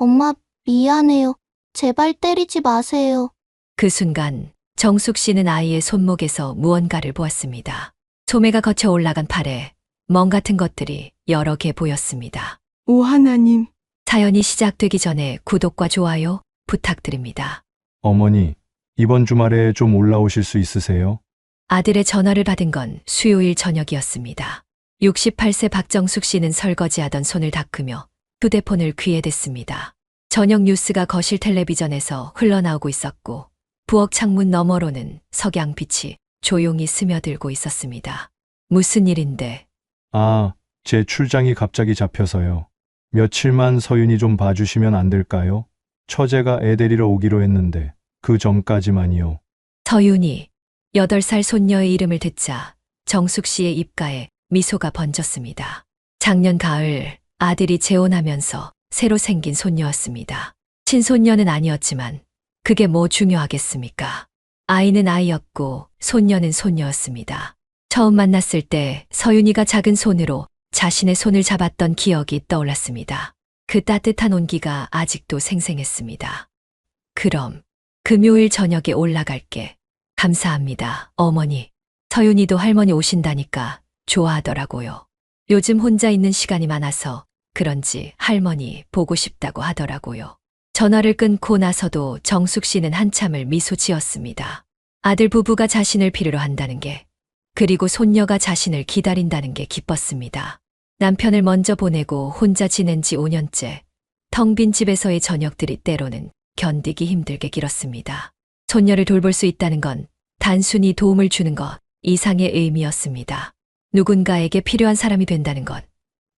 엄마, 미안해요. 제발 때리지 마세요. 그 순간 정숙 씨는 아이의 손목에서 무언가를 보았습니다. 소매가 거쳐 올라간 팔에 멍 같은 것들이 여러 개 보였습니다. 오 하나님, 사연이 시작되기 전에 구독과 좋아요 부탁드립니다. 어머니, 이번 주말에 좀 올라오실 수 있으세요? 아들의 전화를 받은 건 수요일 저녁이었습니다. 68세 박정숙 씨는 설거지하던 손을 닦으며 휴대폰을 귀에 댔습니다. 저녁 뉴스가 거실 텔레비전에서 흘러나오고 있었고 부엌 창문 너머로는 석양빛이 조용히 스며들고 있었습니다. 무슨 일인데? 아, 제 출장이 갑자기 잡혀서요. 며칠만 서윤이 좀 봐주시면 안 될까요? 처제가 애 데리러 오기로 했는데 그 전까지만이요. 서윤이 8살 손녀의 이름을 듣자 정숙 씨의 입가에 미소가 번졌습니다. 작년 가을 아들이 재혼하면서 새로 생긴 손녀였습니다. 친손녀는 아니었지만 그게 뭐 중요하겠습니까? 아이는 아이였고 손녀는 손녀였습니다. 처음 만났을 때 서윤이가 작은 손으로 자신의 손을 잡았던 기억이 떠올랐습니다. 그 따뜻한 온기가 아직도 생생했습니다. 그럼 금요일 저녁에 올라갈게. 감사합니다, 어머니. 서윤이도 할머니 오신다니까 좋아하더라고요. 요즘 혼자 있는 시간이 많아서 그런지 할머니 보고 싶다고 하더라고요. 전화를 끊고 나서도 정숙 씨는 한참을 미소 지었습니다. 아들 부부가 자신을 필요로 한다는 게, 그리고 손녀가 자신을 기다린다는 게 기뻤습니다. 남편을 먼저 보내고 혼자 지낸 지 5년째, 텅 빈 집에서의 저녁들이 때로는 견디기 힘들게 길었습니다. 손녀를 돌볼 수 있다는 건 단순히 도움을 주는 것 이상의 의미였습니다. 누군가에게 필요한 사람이 된다는 것,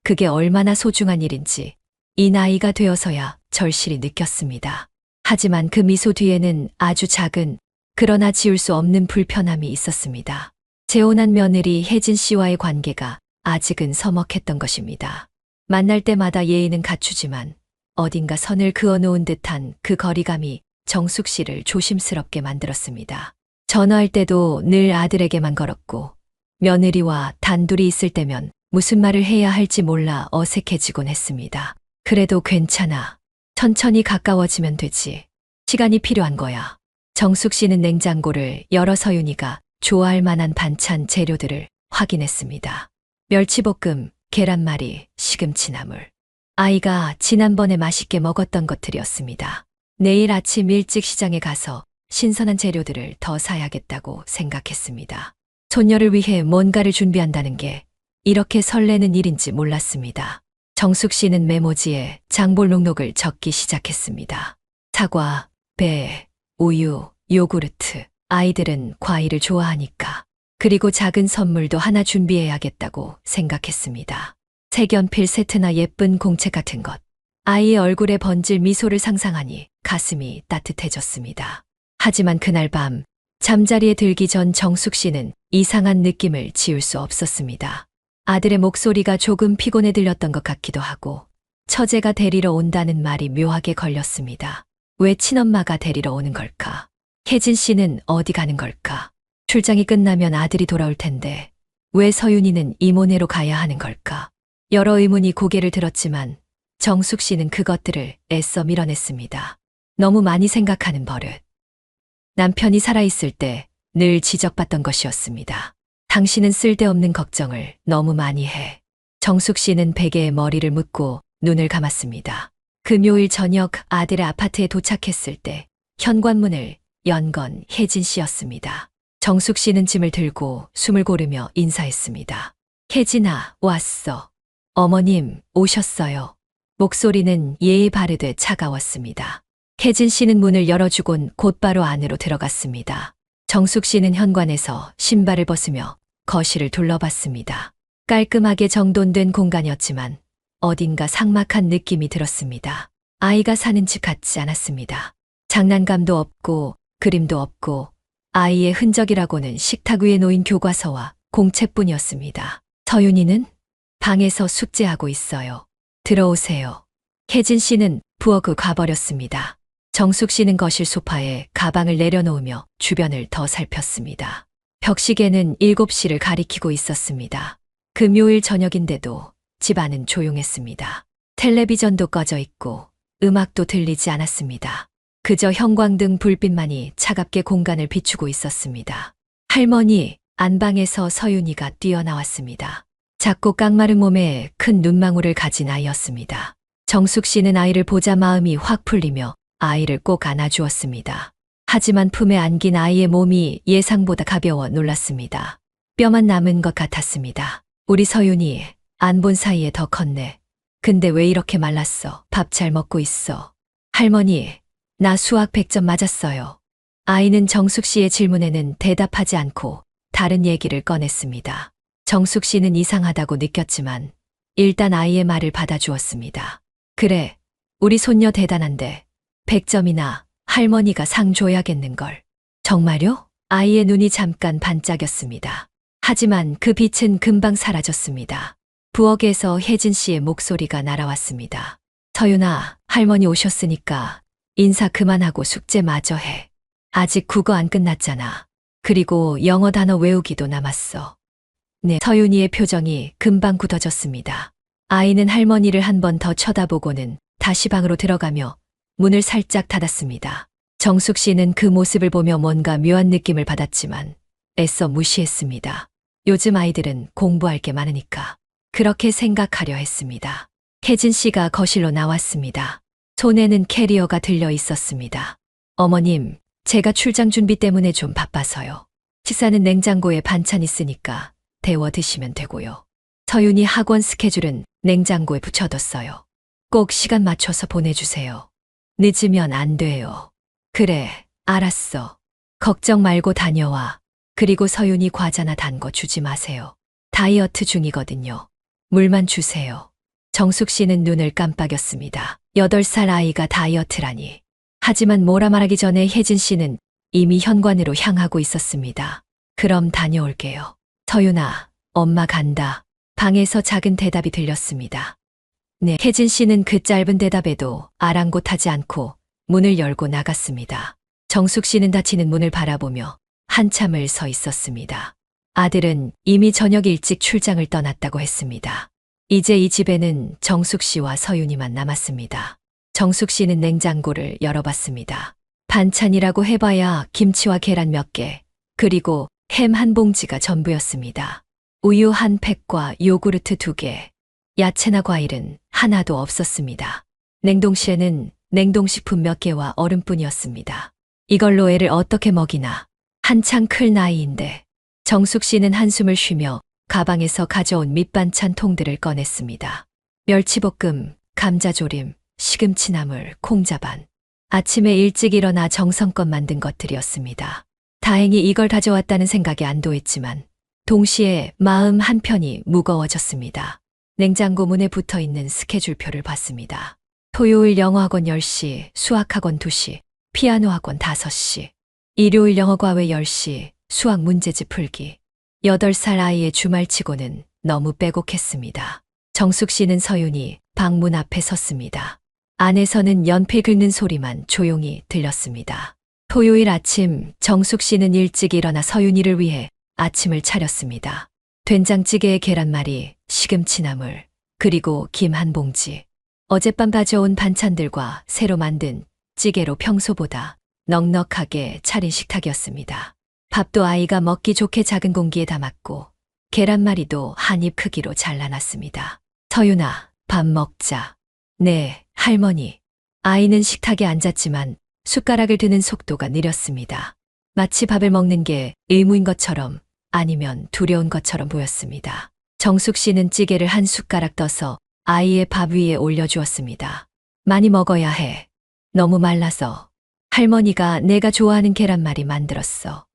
그게 얼마나 소중한 일인지 이 나이가 되어서야 절실히 느꼈습니다. 하지만 그 미소 뒤에는 아주 작은, 그러나 지울 수 없는 불편함이 있었습니다. 재혼한 며느리 혜진 씨와의 관계가 아직은 서먹했던 것입니다. 만날 때마다 예의는 갖추지만 어딘가 선을 그어놓은 듯한 그 거리감이 정숙 씨를 조심스럽게 만들었습니다. 전화할 때도 늘 아들에게만 걸었고 며느리와 단둘이 있을 때면 무슨 말을 해야 할지 몰라 어색해지곤 했습니다. 그래도 괜찮아. 천천히 가까워지면 되지. 시간이 필요한 거야. 정숙 씨는 냉장고를 열어 서윤이가 좋아할 만한 반찬 재료들을 확인했습니다. 멸치볶음, 계란말이, 시금치나물. 아이가 지난번에 맛있게 먹었던 것들이었습니다. 내일 아침 일찍 시장에 가서 신선한 재료들을 더 사야겠다고 생각했습니다. 손녀를 위해 뭔가를 준비한다는 게 이렇게 설레는 일인지 몰랐습니다. 정숙 씨는 메모지에 장볼 목록을 적기 시작했습니다. 사과, 배, 우유, 요구르트. 아이들은 과일을 좋아하니까. 그리고 작은 선물도 하나 준비해야겠다고 생각했습니다. 색연필 세트나 예쁜 공책 같은 것. 아이의 얼굴에 번질 미소를 상상하니 가슴이 따뜻해졌습니다. 하지만 그날 밤 잠자리에 들기 전 정숙 씨는 이상한 느낌을 지울 수 없었습니다. 아들의 목소리가 조금 피곤해 들렸던 것 같기도 하고 처제가 데리러 온다는 말이 묘하게 걸렸습니다. 왜 친엄마가 데리러 오는 걸까? 혜진 씨는 어디 가는 걸까? 출장이 끝나면 아들이 돌아올 텐데 왜 서윤이는 이모네로 가야 하는 걸까? 여러 의문이 고개를 들었지만 정숙 씨는 그것들을 애써 밀어냈습니다. 너무 많이 생각하는 버릇. 남편이 살아있을 때 늘 지적받던 것이었습니다. 당신은 쓸데없는 걱정을 너무 많이 해. 정숙 씨는 베개에 머리를 묻고 눈을 감았습니다. 금요일 저녁 아들의 아파트에 도착했을 때 현관문을 연 건 혜진 씨였습니다. 정숙 씨는 짐을 들고 숨을 고르며 인사했습니다. 혜진아, 왔어. 어머님, 오셨어요. 목소리는 예의 바르듯 차가웠습니다. 혜진 씨는 문을 열어주곤 곧바로 안으로 들어갔습니다. 정숙 씨는 현관에서 신발을 벗으며 거실을 둘러봤습니다. 깔끔하게 정돈된 공간이었지만 어딘가 삭막한 느낌이 들었습니다. 아이가 사는 집 같지 않았습니다. 장난감도 없고 그림도 없고 아이의 흔적이라고는 식탁 위에 놓인 교과서와 공책뿐이었습니다. 서윤이는 방에서 숙제하고 있어요. 들어오세요. 혜진 씨는 부엌으로 가버렸습니다. 정숙 씨는 거실 소파에 가방을 내려놓으며 주변을 더 살폈습니다. 벽시계는 7시를 가리키고 있었습니다. 금요일 저녁인데도 집 안은 조용했습니다. 텔레비전도 꺼져 있고 음악도 들리지 않았습니다. 그저 형광등 불빛만이 차갑게 공간을 비추고 있었습니다. 할머니, 안방에서 서윤이가 뛰어나왔습니다. 작고 깡마른 몸에 큰 눈망울을 가진 아이였습니다. 정숙 씨는 아이를 보자 마음이 확 풀리며 아이를 꼭 안아주었습니다. 하지만 품에 안긴 아이의 몸이 예상보다 가벼워 놀랐습니다. 뼈만 남은 것 같았습니다. 우리 서윤이 안 본 사이에 더 컸네. 근데 왜 이렇게 말랐어? 밥 잘 먹고 있어. 할머니, 나 수학 100점 맞았어요. 아이는 정숙 씨의 질문에는 대답하지 않고 다른 얘기를 꺼냈습니다. 정숙 씨는 이상하다고 느꼈지만 일단 아이의 말을 받아주었습니다. 그래, 우리 손녀 대단한데 100점이나 할머니가 상 줘야겠는걸. 정말요? 아이의 눈이 잠깐 반짝였습니다. 하지만 그 빛은 금방 사라졌습니다. 부엌에서 혜진 씨의 목소리가 날아왔습니다. 서윤아, 할머니 오셨으니까 인사 그만하고 숙제 마저 해. 아직 국어 안 끝났잖아. 그리고 영어 단어 외우기도 남았어. 네, 서윤이의 표정이 금방 굳어졌습니다. 아이는 할머니를 한 번 더 쳐다보고는 다시 방으로 들어가며 문을 살짝 닫았습니다. 정숙 씨는 그 모습을 보며 뭔가 묘한 느낌을 받았지만 애써 무시했습니다. 요즘 아이들은 공부할 게 많으니까 그렇게 생각하려 했습니다. 혜진 씨가 거실로 나왔습니다. 손에는 캐리어가 들려 있었습니다. 어머님, 제가 출장 준비 때문에 좀 바빠서요. 식사는 냉장고에 반찬 있으니까 데워 드시면 되고요. 서윤이 학원 스케줄은 냉장고에 붙여뒀어요. 꼭 시간 맞춰서 보내주세요. 늦으면 안 돼요. 그래, 알았어. 걱정 말고 다녀와. 그리고 서윤이 과자나 단 거 주지 마세요. 다이어트 중이거든요. 물만 주세요. 정숙 씨는 눈을 깜빡였습니다. 8살 아이가 다이어트라니. 하지만 뭐라 말하기 전에 혜진 씨는 이미 현관으로 향하고 있었습니다. 그럼 다녀올게요. 서윤아, 엄마 간다. 방에서 작은 대답이 들렸습니다. 네, 혜진 씨는 그 짧은 대답에도 아랑곳하지 않고 문을 열고 나갔습니다. 정숙 씨는 닫히는 문을 바라보며 한참을 서 있었습니다. 아들은 이미 저녁 일찍 출장을 떠났다고 했습니다. 이제 이 집에는 정숙 씨와 서윤이만 남았습니다. 정숙 씨는 냉장고를 열어봤습니다. 반찬이라고 해봐야 김치와 계란 몇 개, 그리고 햄 한 봉지가 전부였습니다. 우유 한 팩과 요구르트 2개, 야채나 과일은 하나도 없었습니다. 냉동실에는 냉동식품 몇 개와 얼음뿐이었습니다. 이걸로 애를 어떻게 먹이나. 한창 클 나이인데. 정숙 씨는 한숨을 쉬며 가방에서 가져온 밑반찬 통들을 꺼냈습니다. 멸치볶음, 감자조림, 시금치나물, 콩자반. 아침에 일찍 일어나 정성껏 만든 것들이었습니다. 다행히 이걸 가져왔다는 생각에 안도했지만 동시에 마음 한편이 무거워졌습니다. 냉장고 문에 붙어있는 스케줄표를 봤습니다. 토요일 영어학원 10시, 수학학원 2시, 피아노학원 5시, 일요일 영어과외 10시, 수학 문제집 풀기. 8살 아이의 주말치고는 너무 빼곡했습니다. 정숙 씨는 서윤이 방문 앞에 섰습니다. 안에서는 연필 긁는 소리만 조용히 들렸습니다. 토요일 아침 정숙 씨는 일찍 일어나 서윤이를 위해 아침을 차렸습니다. 된장찌개에 계란말이, 시금치나물, 그리고 김 한 봉지. 어젯밤 가져온 반찬들과 새로 만든 찌개로 평소보다 넉넉하게 차린 식탁이었습니다. 밥도 아이가 먹기 좋게 작은 공기에 담았고 계란말이도 한 입 크기로 잘라놨습니다. 서윤아, 밥 먹자. 네, 할머니. 아이는 식탁에 앉았지만 숟가락을 드는 속도가 느렸습니다. 마치 밥을 먹는 게 의무인 것처럼 아니면 두려운 것처럼 보였습니다. 정숙 씨는 찌개를 한 숟가락 떠서 아이의 밥 위에 올려주었습니다. 많이 먹어야 해. 너무 말라서. 할머니가 내가 좋아하는 계란말이 만들었어.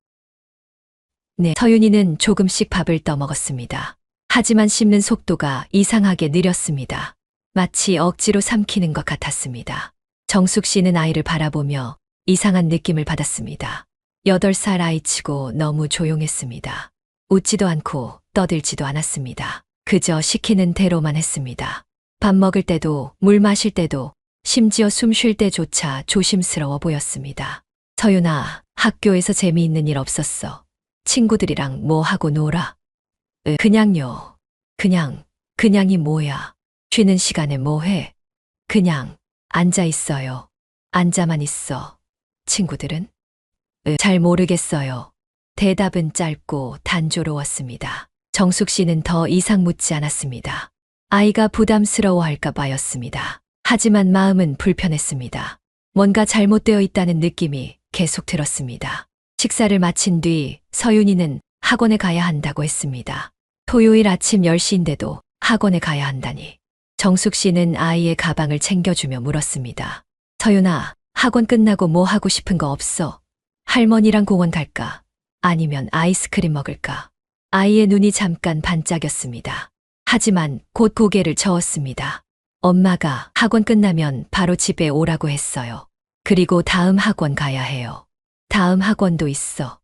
네, 서윤이는 조금씩 밥을 떠먹었습니다. 하지만 씹는 속도가 이상하게 느렸습니다. 마치 억지로 삼키는 것 같았습니다. 정숙 씨는 아이를 바라보며 이상한 느낌을 받았습니다. 8살 아이치고 너무 조용했습니다. 웃지도 않고 떠들지도 않았습니다. 그저 시키는 대로만 했습니다. 밥 먹을 때도 물 마실 때도 심지어 숨 쉴 때조차 조심스러워 보였습니다. 서윤아, 학교에서 재미있는 일 없었어. 친구들이랑 뭐 하고 놀아? 그냥요. 그냥이 뭐야? 쉬는 시간에 뭐 해? 그냥. 앉아 있어요. 앉아만 있어. 친구들은? 잘 모르겠어요. 대답은 짧고 단조로웠습니다. 정숙 씨는 더 이상 묻지 않았습니다. 아이가 부담스러워할까 봐였습니다. 하지만 마음은 불편했습니다. 뭔가 잘못되어 있다는 느낌이 계속 들었습니다. 식사를 마친 뒤 서윤이는 학원에 가야 한다고 했습니다. 토요일 아침 10시인데도 학원에 가야 한다니. 정숙 씨는 아이의 가방을 챙겨주며 물었습니다. 서윤아, 학원 끝나고 뭐 하고 싶은 거 없어? 할머니랑 공원 갈까? 아니면 아이스크림 먹을까? 아이의 눈이 잠깐 반짝였습니다. 하지만 곧 고개를 저었습니다. 엄마가 학원 끝나면 바로 집에 오라고 했어요. 그리고 다음 학원 가야 해요. 다음 학원도 있어.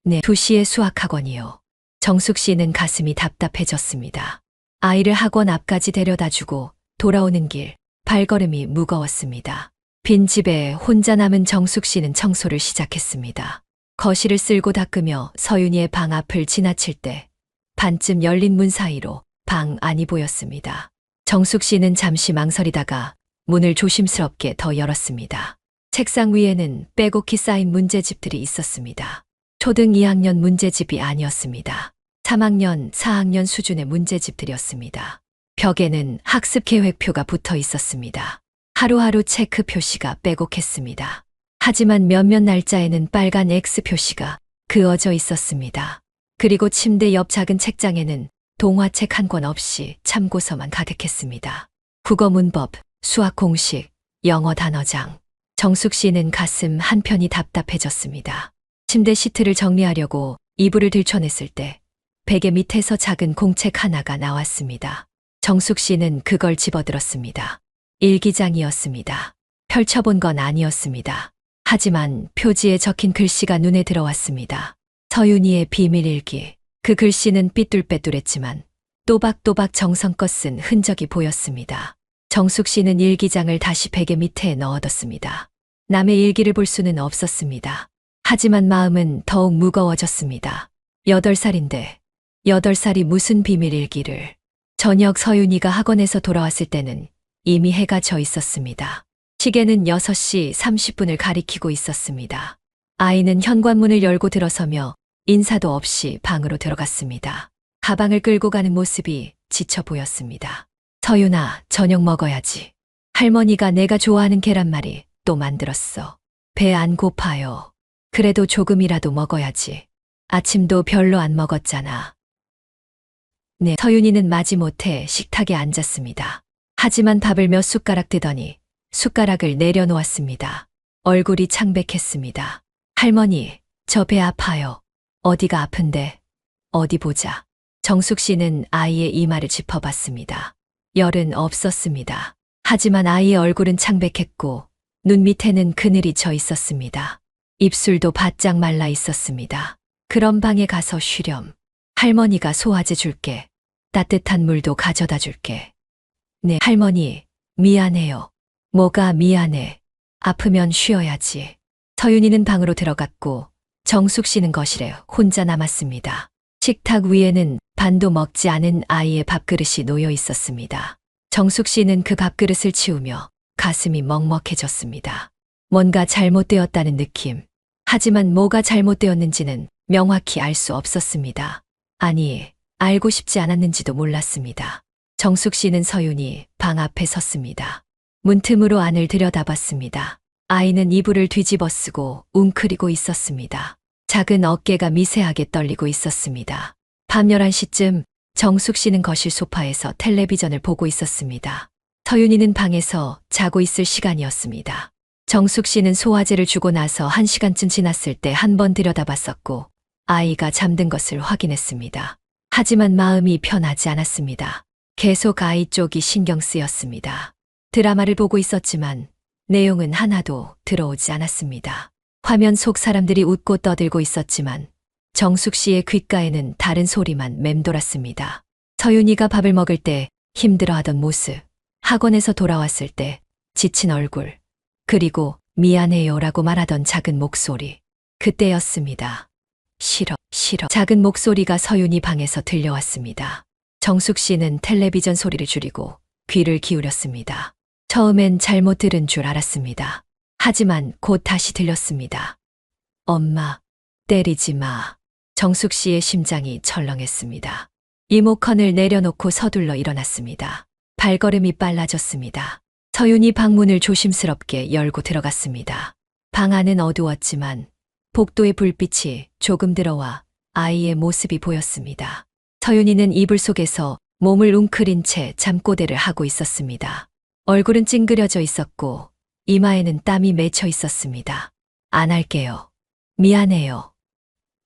네, 2시에 수학학원이요. 정숙 씨는 가슴이 답답해졌습니다. 아이를 학원 앞까지 데려다 주고 돌아오는 길, 발걸음이 무거웠습니다. 빈 집에 혼자 남은 정숙 씨는 청소를 시작했습니다. 거실을 쓸고 닦으며 서윤이의 방 앞을 지나칠 때 반쯤 열린 문 사이로 방 안이 보였습니다. 정숙 씨는 잠시 망설이다가 문을 조심스럽게 더 열었습니다. 책상 위에는 빼곡히 쌓인 문제집들이 있었습니다. 초등 2학년 문제집이 아니었습니다. 3학년, 4학년 수준의 문제집들이었습니다. 벽에는 학습 계획표가 붙어 있었습니다. 하루하루 체크 표시가 빼곡했습니다. 하지만 몇몇 날짜에는 빨간 X 표시가 그어져 있었습니다. 그리고 침대 옆 작은 책장에는 동화책 한 권 없이 참고서만 가득했습니다. 국어 문법, 수학 공식, 영어 단어장. 정숙 씨는 가슴 한편이 답답해졌습니다. 침대 시트를 정리하려고 이불을 들춰냈을 때 베개 밑에서 작은 공책 하나가 나왔습니다. 정숙 씨는 그걸 집어들었습니다. 일기장이었습니다. 펼쳐본 건 아니었습니다. 하지만 표지에 적힌 글씨가 눈에 들어왔습니다. 서윤이의 비밀일기. 그 글씨는 삐뚤빼뚤했지만 또박또박 정성껏 쓴 흔적이 보였습니다. 정숙 씨는 일기장을 다시 베개 밑에 넣어뒀습니다. 남의 일기를 볼 수는 없었습니다. 하지만 마음은 더욱 무거워졌습니다. 8살인데 8살이 무슨 비밀일기를. 저녁 서윤이가 학원에서 돌아왔을 때는 이미 해가 져 있었습니다. 시계는 6시 30분을 가리키고 있었습니다. 아이는 현관문을 열고 들어서며 인사도 없이 방으로 들어갔습니다. 가방을 끌고 가는 모습이 지쳐 보였습니다. 서윤아, 저녁 먹어야지. 할머니가 내가 좋아하는 계란말이 또 만들었어. 배 안 고파요. 그래도 조금이라도 먹어야지. 아침도 별로 안 먹었잖아. 네, 서윤이는 마지못해 식탁에 앉았습니다. 하지만 밥을 몇 숟가락 뜨더니 숟가락을 내려놓았습니다. 얼굴이 창백했습니다. 할머니, 저 배 아파요. 어디가 아픈데? 어디 보자. 정숙 씨는 아이의 이마를 짚어봤습니다. 열은 없었습니다. 하지만 아이의 얼굴은 창백했고 눈 밑에는 그늘이 져 있었습니다. 입술도 바짝 말라 있었습니다. 그런 방에 가서 쉬렴. 할머니가 소화제 줄게. 따뜻한 물도 가져다 줄게. 네, 할머니, 미안해요. 뭐가 미안해. 아프면 쉬어야지. 서윤이는 방으로 들어갔고 정숙 씨는 거실에 혼자 남았습니다. 식탁 위에는 반도 먹지 않은 아이의 밥그릇이 놓여 있었습니다. 정숙 씨는 그 밥그릇을 치우며 가슴이 먹먹해졌습니다. 뭔가 잘못되었다는 느낌. 하지만 뭐가 잘못되었는지는 명확히 알 수 없었습니다. 아니, 알고 싶지 않았는지도 몰랐습니다. 정숙 씨는 서윤이 방 앞에 섰습니다. 문틈으로 안을 들여다봤습니다. 아이는 이불을 뒤집어 쓰고 웅크리고 있었습니다. 작은 어깨가 미세하게 떨리고 있었습니다. 밤 11시쯤 정숙 씨는 거실 소파에서 텔레비전을 보고 있었습니다. 서윤이는 방에서 자고 있을 시간이었습니다. 정숙 씨는 소화제를 주고 나서 1시간쯤 지났을 때 한 번 들여다봤었고 아이가 잠든 것을 확인했습니다. 하지만 마음이 편하지 않았습니다. 계속 아이 쪽이 신경 쓰였습니다. 드라마를 보고 있었지만 내용은 하나도 들어오지 않았습니다. 화면 속 사람들이 웃고 떠들고 있었지만 정숙 씨의 귓가에는 다른 소리만 맴돌았습니다. 서윤이가 밥을 먹을 때 힘들어하던 모습, 학원에서 돌아왔을 때 지친 얼굴, 그리고 미안해요라고 말하던 작은 목소리. 그때였습니다. 싫어, 싫어. 작은 목소리가 서윤이 방에서 들려왔습니다. 정숙 씨는 텔레비전 소리를 줄이고 귀를 기울였습니다. 처음엔 잘못 들은 줄 알았습니다. 하지만 곧 다시 들렸습니다. 엄마, 때리지 마. 정숙 씨의 심장이 철렁했습니다. 리모컨을 내려놓고 서둘러 일어났습니다. 발걸음이 빨라졌습니다. 서윤이 방문을 조심스럽게 열고 들어갔습니다. 방 안은 어두웠지만 복도의 불빛이 조금 들어와 아이의 모습이 보였습니다. 서윤이는 이불 속에서 몸을 웅크린 채 잠꼬대를 하고 있었습니다. 얼굴은 찡그려져 있었고 이마에는 땀이 맺혀 있었습니다. 안 할게요. 미안해요.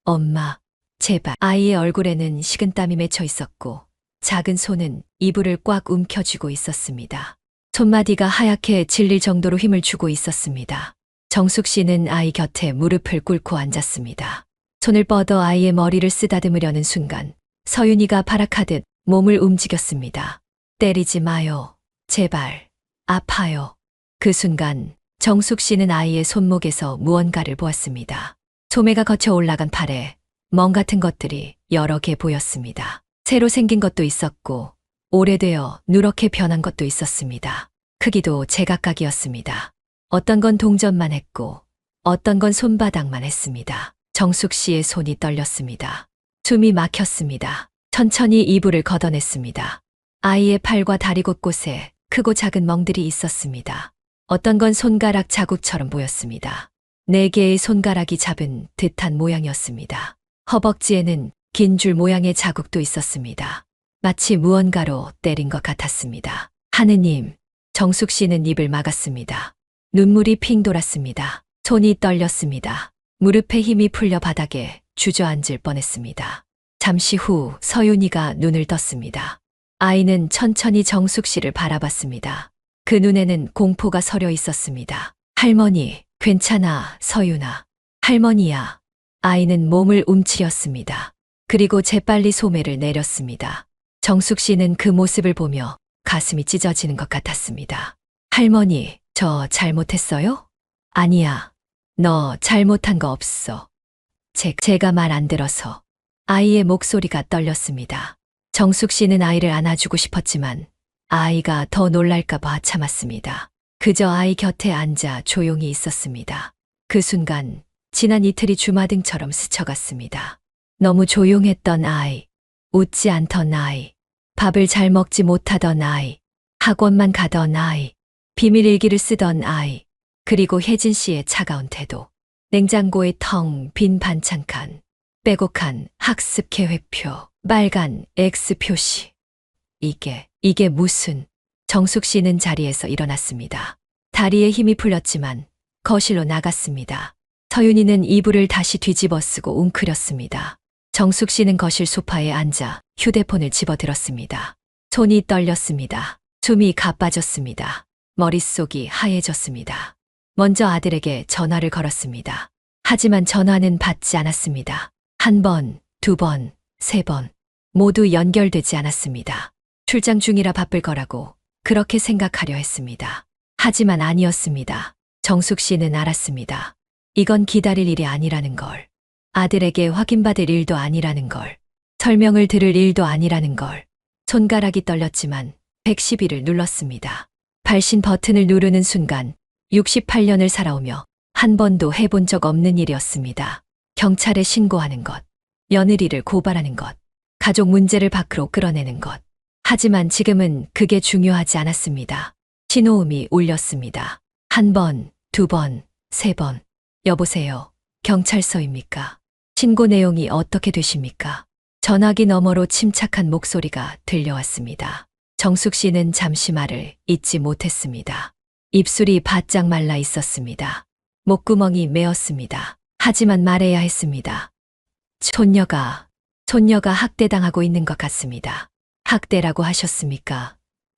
엄마, 제발. 아이의 얼굴에는 식은땀이 맺혀 있었고 작은 손은 이불을 꽉 움켜쥐고 있었습니다. 손마디가 하얗게 질릴 정도로 힘을 주고 있었습니다. 정숙 씨는 아이 곁에 무릎을 꿇고 앉았습니다. 손을 뻗어 아이의 머리를 쓰다듬으려는 순간 서윤이가 발악하듯 몸을 움직였습니다. 때리지 마요. 제발. 아파요. 그 순간 정숙 씨는 아이의 손목에서 무언가를 보았습니다. 소매가 거쳐 올라간 팔에 멍 같은 것들이 여러 개 보였습니다. 새로 생긴 것도 있었고 오래되어 누렇게 변한 것도 있었습니다. 크기도 제각각이었습니다. 어떤 건 동전만 했고 어떤 건 손바닥만 했습니다. 정숙 씨의 손이 떨렸습니다. 숨이 막혔습니다. 천천히 이불을 걷어냈습니다. 아이의 팔과 다리 곳곳에 크고 작은 멍들이 있었습니다. 어떤 건 손가락 자국처럼 보였습니다. 4개의 손가락이 잡은 듯한 모양이었습니다. 허벅지에는 긴 줄 모양의 자국도 있었습니다. 마치 무언가로 때린 것 같았습니다. 하느님, 정숙 씨는 입을 막았습니다. 눈물이 핑 돌았습니다. 손이 떨렸습니다. 무릎에 힘이 풀려 바닥에 주저앉을 뻔했습니다. 잠시 후 서윤이가 눈을 떴습니다. 아이는 천천히 정숙 씨를 바라봤습니다. 그 눈에는 공포가 서려 있었습니다. 할머니, 괜찮아, 서윤아. 할머니야. 아이는 몸을 움츠렸습니다. 그리고 재빨리 소매를 내렸습니다. 정숙 씨는 그 모습을 보며 가슴이 찢어지는 것 같았습니다. 할머니, 저 잘못했어요? 아니야. 너 잘못한 거 없어. 제가 말 안 들어서. 아이의 목소리가 떨렸습니다. 정숙 씨는 아이를 안아주고 싶었지만 아이가 더 놀랄까봐 참았습니다. 그저 아이 곁에 앉아 조용히 있었습니다. 그 순간 지난 이틀이 주마등처럼 스쳐갔습니다. 너무 조용했던 아이, 웃지 않던 아이, 밥을 잘 먹지 못하던 아이, 학원만 가던 아이, 비밀 일기를 쓰던 아이, 그리고 혜진 씨의 차가운 태도, 냉장고에 텅 빈 반찬칸, 빼곡한 학습 계획표, 빨간 X 표시. 이게 무슨... 정숙 씨는 자리에서 일어났습니다. 다리에 힘이 풀렸지만 거실로 나갔습니다. 서윤이는 이불을 다시 뒤집어 쓰고 웅크렸습니다. 정숙 씨는 거실 소파에 앉아 휴대폰을 집어들었습니다. 손이 떨렸습니다. 숨이 가빠졌습니다. 머릿속이 하얘졌습니다. 먼저 아들에게 전화를 걸었습니다. 하지만 전화는 받지 않았습니다. 1번, 2번, 3번 모두 연결되지 않았습니다. 출장 중이라 바쁠 거라고 그렇게 생각하려 했습니다. 하지만 아니었습니다. 정숙 씨는 알았습니다. 이건 기다릴 일이 아니라는 걸. 아들에게 확인받을 일도 아니라는 걸. 설명을 들을 일도 아니라는 걸. 손가락이 떨렸지만 112를 눌렀습니다. 발신 버튼을 누르는 순간 68년을 살아오며 한 번도 해본 적 없는 일이었습니다. 경찰에 신고하는 것, 며느리를 고발하는 것, 가족 문제를 밖으로 끌어내는 것. 하지만 지금은 그게 중요하지 않았습니다. 신호음이 울렸습니다. 1번, 2번, 3번. 여보세요. 경찰서입니까? 신고 내용이 어떻게 되십니까? 전화기 너머로 침착한 목소리가 들려왔습니다. 정숙 씨는 잠시 말을 잇지 못했습니다. 입술이 바짝 말라 있었습니다. 목구멍이 메었습니다. 하지만 말해야 했습니다. 손녀가 학대당하고 있는 것 같습니다. 학대라고 하셨습니까?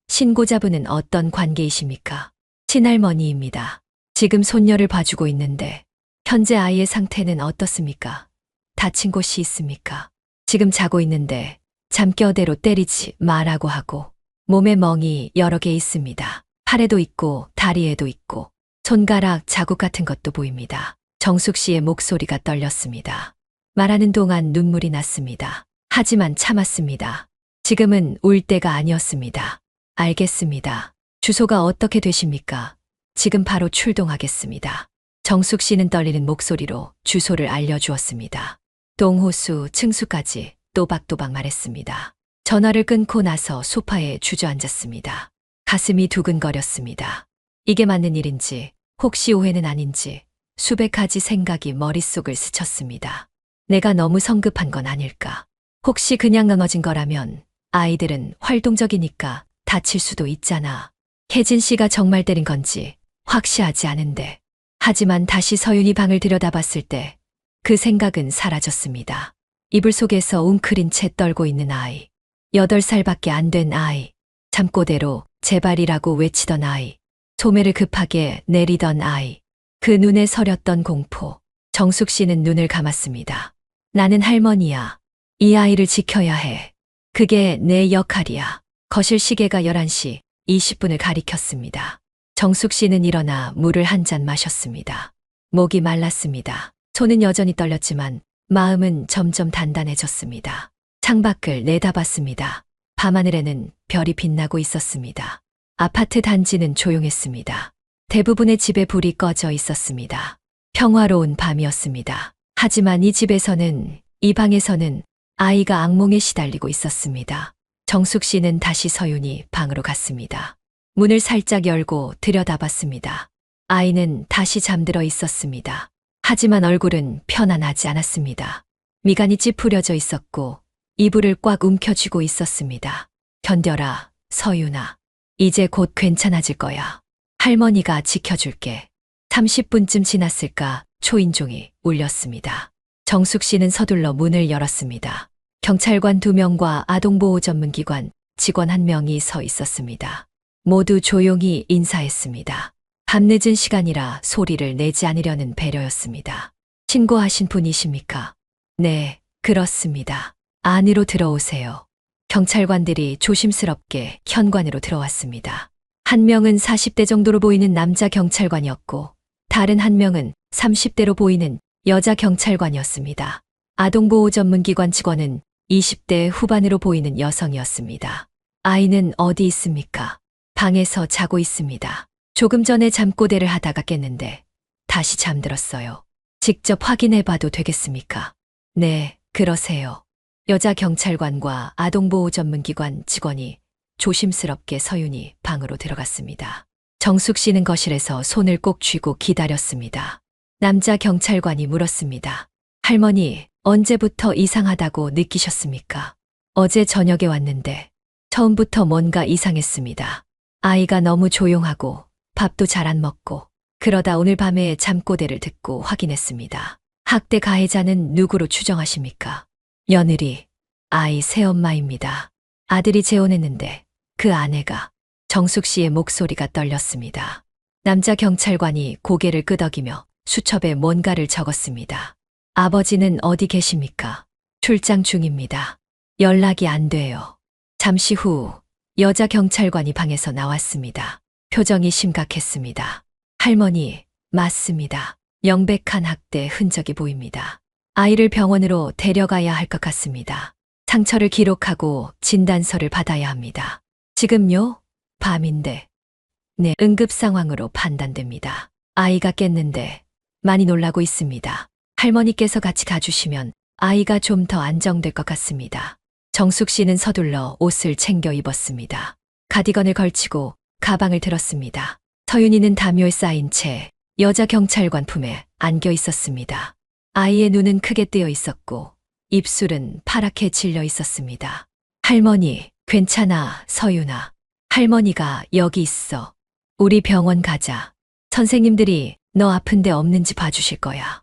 신고자분은 어떤 관계이십니까? 친할머니입니다. 지금 손녀를 봐주고 있는데 현재 아이의 상태는 어떻습니까? 다친 곳이 있습니까? 지금 자고 있는데 잠결대로 때리지 마라고 하고 몸에 멍이 여러 개 있습니다. 팔에도 있고 다리에도 있고 손가락 자국 같은 것도 보입니다. 정숙 씨의 목소리가 떨렸습니다. 말하는 동안 눈물이 났습니다. 하지만 참았습니다. 지금은 울 때가 아니었습니다. 알겠습니다. 주소가 어떻게 되십니까? 지금 바로 출동하겠습니다. 정숙 씨는 떨리는 목소리로 주소를 알려주었습니다. 동호수 층수까지 또박또박 말했습니다. 전화를 끊고 나서 소파에 주저앉았습니다. 가슴이 두근거렸습니다. 이게 맞는 일인지, 혹시 오해는 아닌지 수백 가지 생각이 머릿속을 스쳤습니다. 내가 너무 성급한 건 아닐까? 혹시 그냥 넘어진 거라면 아이들은 활동적이니까 다칠 수도 있잖아. 혜진 씨가 정말 때린 건지 확실하지 않은데. 하지만 다시 서윤이 방을 들여다봤을 때 그 생각은 사라졌습니다. 이불 속에서 웅크린 채 떨고 있는 아이. 8살밖에 안 된 아이. 잠꼬대로 제발이라고 외치던 아이. 소매를 급하게 내리던 아이. 그 눈에 서렸던 공포. 정숙 씨는 눈을 감았습니다. 나는 할머니야. 이 아이를 지켜야 해. 그게 내 역할이야. 거실 시계가 11시 20분을 가리켰습니다. 정숙 씨는 일어나 물을 한 잔 마셨습니다. 목이 말랐습니다. 손은 여전히 떨렸지만 마음은 점점 단단해졌습니다. 창밖을 내다봤습니다. 밤하늘에는 별이 빛나고 있었습니다. 아파트 단지는 조용했습니다. 대부분의 집에 불이 꺼져 있었습니다. 평화로운 밤이었습니다. 하지만 이 집에서는, 이 방에서는 아이가 악몽에 시달리고 있었습니다. 정숙 씨는 다시 서윤이 방으로 갔습니다. 문을 살짝 열고 들여다봤습니다. 아이는 다시 잠들어 있었습니다. 하지만 얼굴은 편안하지 않았습니다. 미간이 찌푸려져 있었고 이불을 꽉 움켜쥐고 있었습니다. 견뎌라, 서윤아. 이제 곧 괜찮아질 거야. 할머니가 지켜줄게. 30분쯤 지났을까 초인종이 울렸습니다. 정숙 씨는 서둘러 문을 열었습니다. 경찰관 2명과 아동보호 전문기관 직원 1명이 서 있었습니다. 모두 조용히 인사했습니다. 밤늦은 시간이라 소리를 내지 않으려는 배려였습니다. 신고하신 분이십니까? 네, 그렇습니다. 안으로 들어오세요. 경찰관들이 조심스럽게 현관으로 들어왔습니다. 1명은 40대 정도로 보이는 남자 경찰관이었고 다른 1명은 30대로 보이는 여자 경찰관이었습니다. 아동보호 전문기관 직원은 20대 후반으로 보이는 여성이었습니다. 아이는 어디 있습니까? 방에서 자고 있습니다. 조금 전에 잠꼬대를 하다가 깼는데 다시 잠들었어요. 직접 확인해봐도 되겠습니까? 네, 그러세요. 여자 경찰관과 아동보호 전문기관 직원이 조심스럽게 서윤이 방으로 들어갔습니다. 정숙 씨는 거실에서 손을 꼭 쥐고 기다렸습니다. 남자 경찰관이 물었습니다. 할머니, 언제부터 이상하다고 느끼셨습니까? 어제 저녁에 왔는데 처음부터 뭔가 이상했습니다. 아이가 너무 조용하고 밥도 잘 안 먹고 그러다 오늘 밤에 잠꼬대를 듣고 확인했습니다. 학대 가해자는 누구로 추정하십니까? 며느리, 아이 새엄마입니다. 아들이 재혼했는데 그 아내가. 정숙 씨의 목소리가 떨렸습니다. 남자 경찰관이 고개를 끄덕이며 수첩에 뭔가를 적었습니다. 아버지는 어디 계십니까? 출장 중입니다. 연락이 안 돼요. 잠시 후 여자 경찰관이 방에서 나왔습니다. 표정이 심각했습니다. 할머니, 맞습니다. 명백한 학대 흔적이 보입니다. 아이를 병원으로 데려가야 할 것 같습니다. 상처를 기록하고 진단서를 받아야 합니다. 지금요? 밤인데. 네, 응급 상황으로 판단됩니다. 아이가 깼는데 많이 놀라고 있습니다. 할머니께서 같이 가주시면 아이가 좀 더 안정될 것 같습니다. 정숙 씨는 서둘러 옷을 챙겨 입었습니다. 가디건을 걸치고 가방을 들었습니다. 서윤이는 담요에 쌓인 채 여자 경찰관 품에 안겨 있었습니다. 아이의 눈은 크게 뜨여 있었고 입술은 파랗게 질려 있었습니다. 할머니, 괜찮아, 서윤아. 할머니가 여기 있어. 우리 병원 가자. 선생님들이 너 아픈데 없는지 봐주실 거야.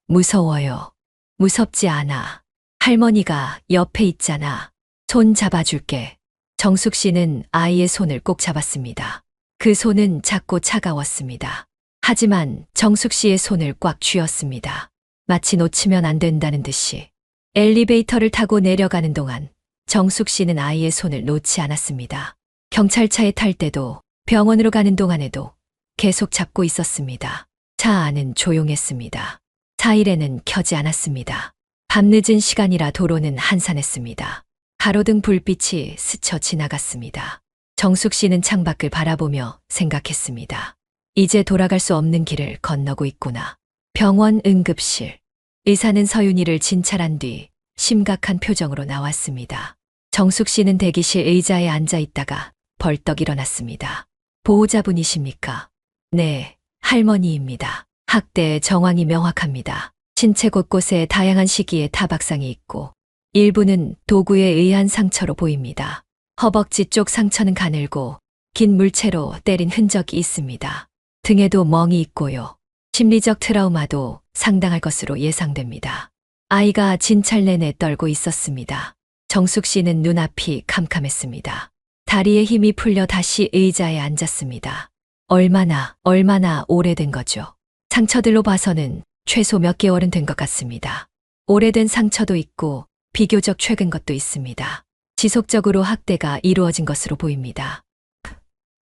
무서워요. 무섭지 않아. 할머니가 옆에 있잖아. 손 잡아줄게. 정숙 씨는 아이의 손을 꼭 잡았습니다. 그 손은 작고 차가웠습니다. 하지만 정숙 씨의 손을 꽉 쥐었습니다. 마치 놓치면 안 된다는 듯이. 엘리베이터를 타고 내려가는 동안 정숙 씨는 아이의 손을 놓지 않았습니다. 경찰차에 탈 때도 병원으로 가는 동안에도 계속 잡고 있었습니다. 차 안은 조용했습니다. 사일에는 켜지 않았습니다. 밤늦은 시간이라 도로는 한산했습니다. 가로등 불빛이 스쳐 지나갔습니다. 정숙 씨는 창밖을 바라보며 생각했습니다. 이제 돌아갈 수 없는 길을 건너고 있구나. 병원 응급실. 의사는 서윤이를 진찰한 뒤 심각한 표정으로 나왔습니다. 정숙 씨는 대기실 의자에 앉아 있다가 벌떡 일어났습니다. 보호자분이십니까? 네, 할머니입니다. 학대의 정황이 명확합니다. 신체 곳곳에 다양한 시기의 타박상이 있고 일부는 도구에 의한 상처로 보입니다. 허벅지 쪽 상처는 가늘고 긴 물체로 때린 흔적이 있습니다. 등에도 멍이 있고요. 심리적 트라우마도 상당할 것으로 예상됩니다. 아이가 진찰 내내 떨고 있었습니다. 정숙 씨는 눈앞이 캄캄했습니다. 다리에 힘이 풀려 다시 의자에 앉았습니다. 얼마나 오래된 거죠. 상처들로 봐서는 최소 몇 개월은 된 것 같습니다. 오래된 상처도 있고 비교적 최근 것도 있습니다. 지속적으로 학대가 이루어진 것으로 보입니다.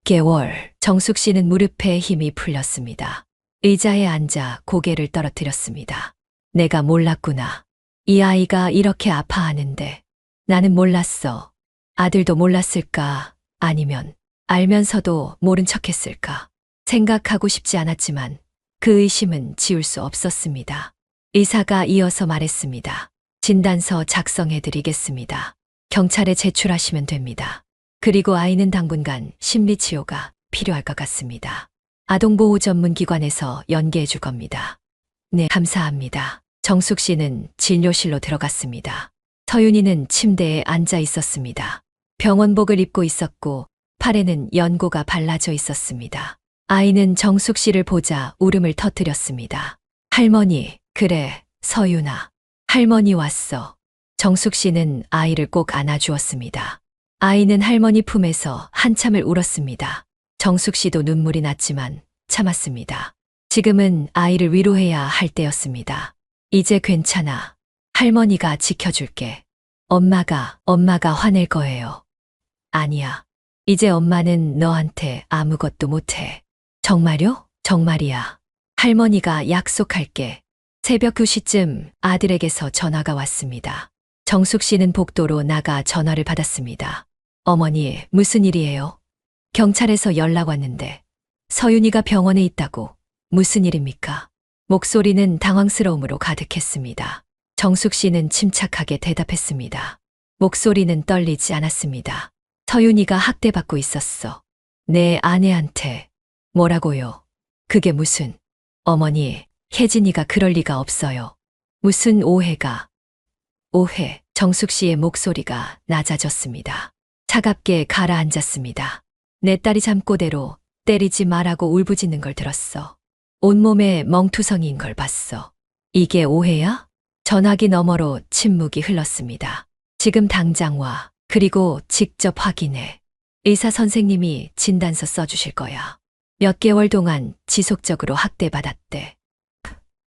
개월. 정숙 씨는 무릎에 힘이 풀렸습니다. 의자에 앉아 고개를 떨어뜨렸습니다. 내가 몰랐구나. 이 아이가 이렇게 아파하는데 나는 몰랐어. 아들도 몰랐을까? 아니면 알면서도 모른 척했을까? 생각하고 싶지 않았지만 그 의심은 지울 수 없었습니다. 의사가 이어서 말했습니다. 진단서 작성해 드리겠습니다. 경찰에 제출하시면 됩니다. 그리고 아이는 당분간 심리치료가 필요할 것 같습니다. 아동보호 전문기관에서 연계해 줄 겁니다. 네, 감사합니다. 정숙 씨는 진료실로 들어갔습니다. 서윤이는 침대에 앉아 있었습니다. 병원복을 입고 있었고 팔에는 연고가 발라져 있었습니다. 아이는 정숙 씨를 보자 울음을 터뜨렸습니다. 할머니, 그래, 서윤아. 할머니 왔어. 정숙 씨는 아이를 꼭 안아주었습니다. 아이는 할머니 품에서 한참을 울었습니다. 정숙 씨도 눈물이 났지만 참았습니다. 지금은 아이를 위로해야 할 때였습니다. 이제 괜찮아. 할머니가 지켜줄게. 엄마가 화낼 거예요. 아니야. 이제 엄마는 너한테 아무것도 못해. 정말요? 정말이야. 할머니가 약속할게. 새벽 2시쯤 아들에게서 전화가 왔습니다. 정숙 씨는 복도로 나가 전화를 받았습니다. 어머니, 무슨 일이에요? 경찰에서 연락 왔는데 서윤이가 병원에 있다고. 무슨 일입니까? 목소리는 당황스러움으로 가득했습니다. 정숙 씨는 침착하게 대답했습니다. 목소리는 떨리지 않았습니다. 서윤이가 학대받고 있었어. 내 아내한테. 뭐라고요? 그게 무슨? 어머니, 혜진이가 그럴 리가 없어요. 무슨 오해가? 오해. 정숙 씨의 목소리가 낮아졌습니다. 차갑게 가라앉았습니다. 내 딸이 잠꼬대로 때리지 말라고 울부짖는 걸 들었어. 온몸에 멍투성이인 걸 봤어. 이게 오해야? 전화기 너머로 침묵이 흘렀습니다. 지금 당장 와. 그리고 직접 확인해. 의사 선생님이 진단서 써주실 거야. 몇 개월 동안 지속적으로 학대받았대.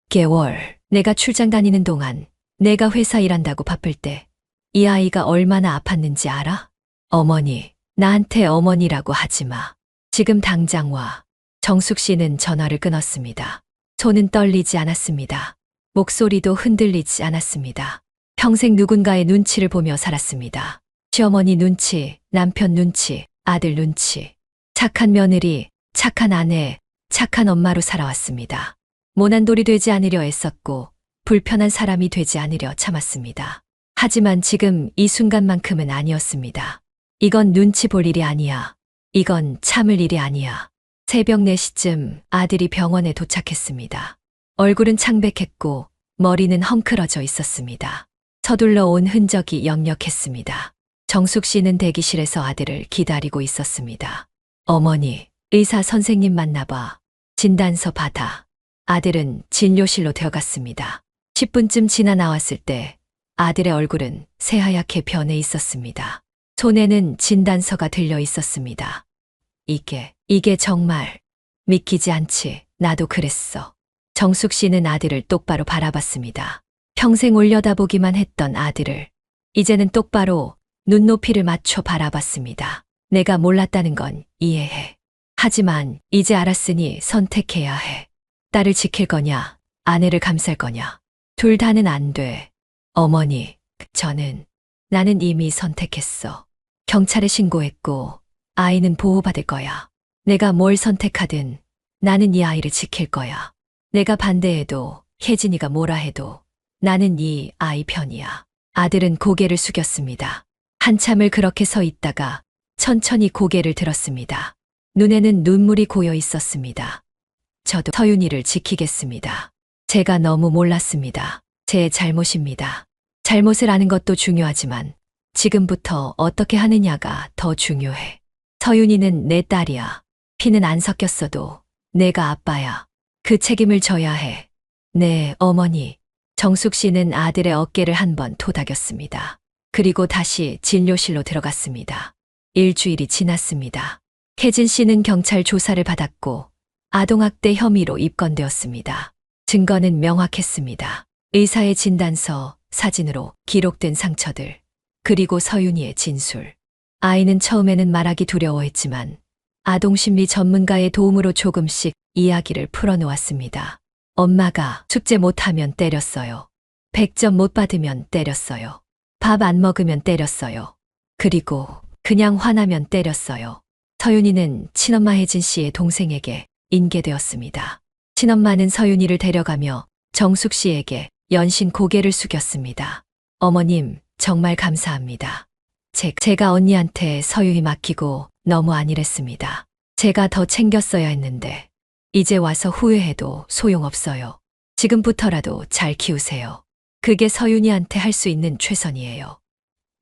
개월. 내가 출장 다니는 동안 내가 회사 일한다고 바쁠 때 이 아이가 얼마나 아팠는지 알아? 어머니, 나한테 어머니라고 하지 마. 지금 당장 와. 정숙 씨는 전화를 끊었습니다. 손은 떨리지 않았습니다. 목소리도 흔들리지 않았습니다. 평생 누군가의 눈치를 보며 살았습니다. 시어머니 눈치, 남편 눈치, 아들 눈치. 착한 며느리, 착한 아내, 착한 엄마로 살아왔습니다. 모난돌이 되지 않으려 애썼고 불편한 사람이 되지 않으려 참았습니다. 하지만 지금 이 순간만큼은 아니었습니다. 이건 눈치 볼 일이 아니야. 이건 참을 일이 아니야. 새벽 4시쯤 아들이 병원에 도착했습니다. 얼굴은 창백했고 머리는 헝클어져 있었습니다. 서둘러 온 흔적이 역력했습니다. 정숙 씨는 대기실에서 아들을 기다리고 있었습니다. 어머니, 의사 선생님 만나봐. 진단서 받아. 아들은 진료실로 들어갔습니다. 10분쯤 지나 나왔을 때 아들의 얼굴은 새하얗게 변해 있었습니다. 손에는 진단서가 들려 있었습니다. 이게 정말 믿기지 않지. 나도 그랬어. 정숙 씨는 아들을 똑바로 바라봤습니다. 평생 올려다보기만 했던 아들을 이제는 똑바로 눈높이를 맞춰 바라봤습니다. 내가 몰랐다는 건 이해해. 하지만 이제 알았으니 선택해야 해. 딸을 지킬 거냐, 아내를 감쌀 거냐. 둘 다는 안 돼. 어머니, 나는 이미 선택했어. 경찰에 신고했고 아이는 보호받을 거야. 내가 뭘 선택하든 나는 이 아이를 지킬 거야. 내가 반대해도 혜진이가 뭐라 해도 나는 이 아이 편이야. 아들은 고개를 숙였습니다. 한참을 그렇게 서 있다가 천천히 고개를 들었습니다. 눈에는 눈물이 고여 있었습니다. 저도 서윤이를 지키겠습니다. 제가 너무 몰랐습니다. 제 잘못입니다. 잘못을 아는 것도 중요하지만 지금부터 어떻게 하느냐가 더 중요해. 서윤이는 내 딸이야. 피는 안 섞였어도 내가 아빠야. 그 책임을 져야 해. 네, 어머니. 정숙 씨는 아들의 어깨를 한 번 토닥였습니다. 그리고 다시 진료실로 들어갔습니다. 일주일이 지났습니다. 혜진 씨는 경찰 조사를 받았고 아동학대 혐의로 입건되었습니다. 증거는 명확했습니다. 의사의 진단서, 사진으로 기록된 상처들, 그리고 서윤이의 진술. 아이는 처음에는 말하기 두려워했지만 아동심리 전문가의 도움으로 조금씩 이야기를 풀어놓았습니다. 엄마가 숙제 못하면 때렸어요. 100점 못 받으면 때렸어요. 밥 안 먹으면 때렸어요. 그리고 그냥 화나면 때렸어요. 서윤이는 친엄마 혜진 씨의 동생에게 인계되었습니다. 친엄마는 서윤이를 데려가며 정숙 씨에게 연신 고개를 숙였습니다. 어머님, 정말 감사합니다. 제가 언니한테 서윤이 맡기고 너무 안일했습니다. 제가 더 챙겼어야 했는데 이제 와서 후회해도 소용없어요. 지금부터라도 잘 키우세요. 그게 서윤이한테 할 수 있는 최선이에요.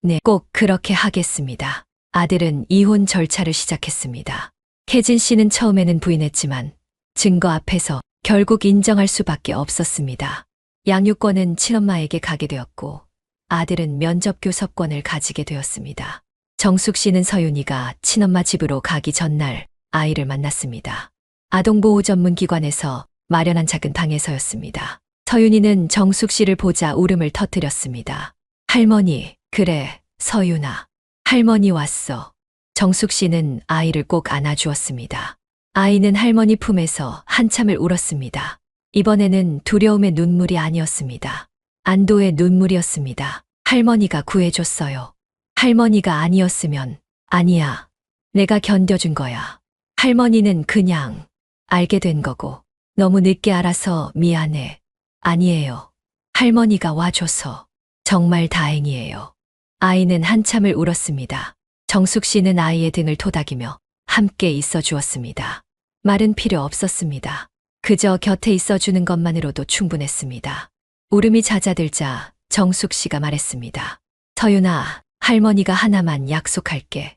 네, 꼭 그렇게 하겠습니다. 아들은 이혼 절차를 시작했습니다. 혜진 씨는 처음에는 부인했지만 증거 앞에서 결국 인정할 수밖에 없었습니다. 양육권은 친엄마에게 가게 되었고 아들은 면접교섭권을 가지게 되었습니다. 정숙 씨는 서윤이가 친엄마 집으로 가기 전날 아이를 만났습니다. 아동보호 전문기관에서 마련한 작은 방에서였습니다. 서윤이는 정숙 씨를 보자 울음을 터뜨렸습니다. 할머니, 그래, 서윤아. 할머니 왔어. 정숙 씨는 아이를 꼭 안아주었습니다. 아이는 할머니 품에서 한참을 울었습니다. 이번에는 두려움의 눈물이 아니었습니다. 안도의 눈물이었습니다. 할머니가 구해줬어요. 할머니가 아니었으면, 아니야. 내가 견뎌준 거야. 할머니는 그냥 알게 된 거고, 너무 늦게 알아서 미안해. 아니에요. 할머니가 와줘서 정말 다행이에요. 아이는 한참을 울었습니다. 정숙 씨는 아이의 등을 토닥이며 함께 있어 주었습니다. 말은 필요 없었습니다. 그저 곁에 있어 주는 것만으로도 충분했습니다. 울음이 잦아들자 정숙 씨가 말했습니다. 서윤아, 할머니가 하나만 약속할게.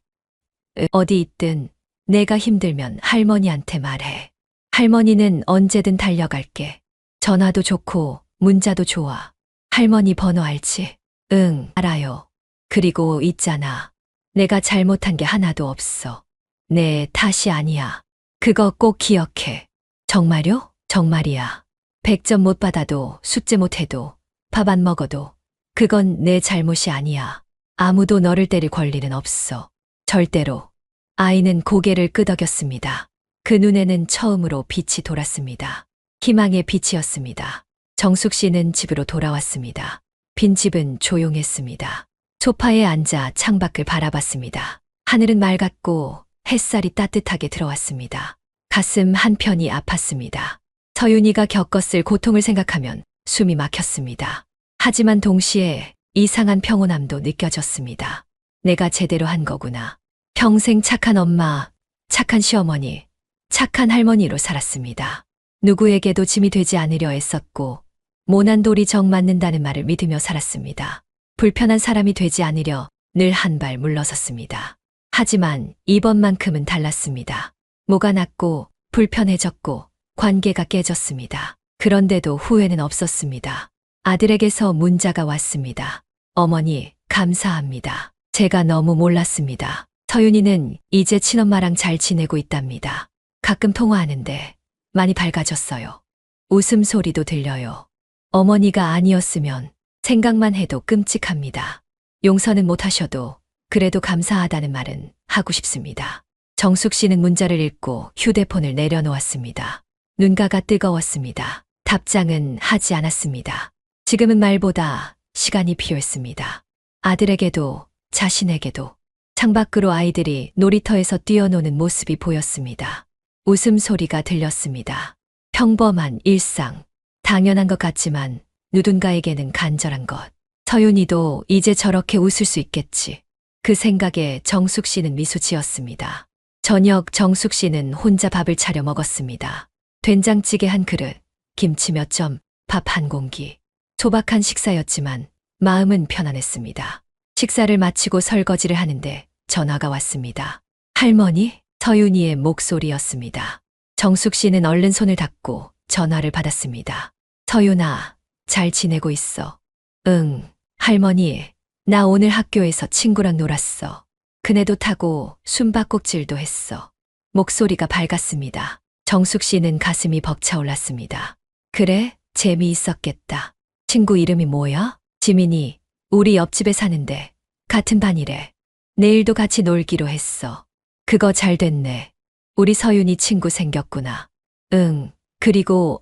어디 있든 내가 힘들면 할머니한테 말해. 할머니는 언제든 달려갈게. 전화도 좋고 문자도 좋아. 할머니 번호 알지? 응, 알아요. 그리고 있잖아. 내가 잘못한 게 하나도 없어. 내 탓이 아니야. 그거 꼭 기억해. 정말요? 정말이야. 100점 못 받아도 숙제 못 해도 밥 안 먹어도 그건 내 잘못이 아니야. 아무도 너를 때릴 권리는 없어. 절대로. 아이는 고개를 끄덕였습니다. 그 눈에는 처음으로 빛이 돌았습니다. 희망의 빛이었습니다. 정숙 씨는 집으로 돌아왔습니다. 빈집은 조용했습니다. 소파에 앉아 창밖을 바라봤습니다. 하늘은 맑았고 햇살이 따뜻하게 들어왔습니다. 가슴 한편이 아팠습니다. 서윤이가 겪었을 고통을 생각하면 숨이 막혔습니다. 하지만 동시에 이상한 평온함도 느껴졌습니다. 내가 제대로 한 거구나. 평생 착한 엄마, 착한 시어머니, 착한 할머니로 살았습니다. 누구에게도 짐이 되지 않으려 애썼고 모난 돌이 정 맞는다는 말을 믿으며 살았습니다. 불편한 사람이 되지 않으려 늘 한 발 물러섰습니다. 하지만 이번만큼은 달랐습니다. 뭐가 났고 불편해졌고 관계가 깨졌습니다. 그런데도 후회는 없었습니다. 아들에게서 문자가 왔습니다. 어머니, 감사합니다. 제가 너무 몰랐습니다. 서윤이는 이제 친엄마랑 잘 지내고 있답니다. 가끔 통화하는데 많이 밝아졌어요. 웃음소리도 들려요. 어머니가 아니었으면 생각만 해도 끔찍합니다. 용서는 못하셔도 그래도 감사하다는 말은 하고 싶습니다. 정숙 씨는 문자를 읽고 휴대폰을 내려놓았습니다. 눈가가 뜨거웠습니다. 답장은 하지 않았습니다. 지금은 말보다 시간이 필요했습니다. 아들에게도 자신에게도. 창밖으로 아이들이 놀이터에서 뛰어노는 모습이 보였습니다. 웃음소리가 들렸습니다. 평범한 일상. 당연한 것 같지만 누군가에게는 간절한 것. 서윤이도 이제 저렇게 웃을 수 있겠지. 그 생각에 정숙 씨는 미소 지었습니다. 저녁 정숙 씨는 혼자 밥을 차려 먹었습니다. 된장찌개 한 그릇, 김치 몇 점, 밥 한 공기. 소박한 식사였지만 마음은 편안했습니다. 식사를 마치고 설거지를 하는데 전화가 왔습니다. 할머니? 서윤이의 목소리였습니다. 정숙 씨는 얼른 손을 닦고 전화를 받았습니다. 서윤아, 잘 지내고 있어? 응, 할머니. 나 오늘 학교에서 친구랑 놀았어. 그네도 타고 숨바꼭질도 했어. 목소리가 밝았습니다. 정숙 씨는 가슴이 벅차올랐습니다. 그래? 재미있었겠다. 친구 이름이 뭐야? 지민이. 우리 옆집에 사는데 같은 반이래. 내일도 같이 놀기로 했어. 그거 잘 됐네. 우리 서윤이 친구 생겼구나. 응. 그리고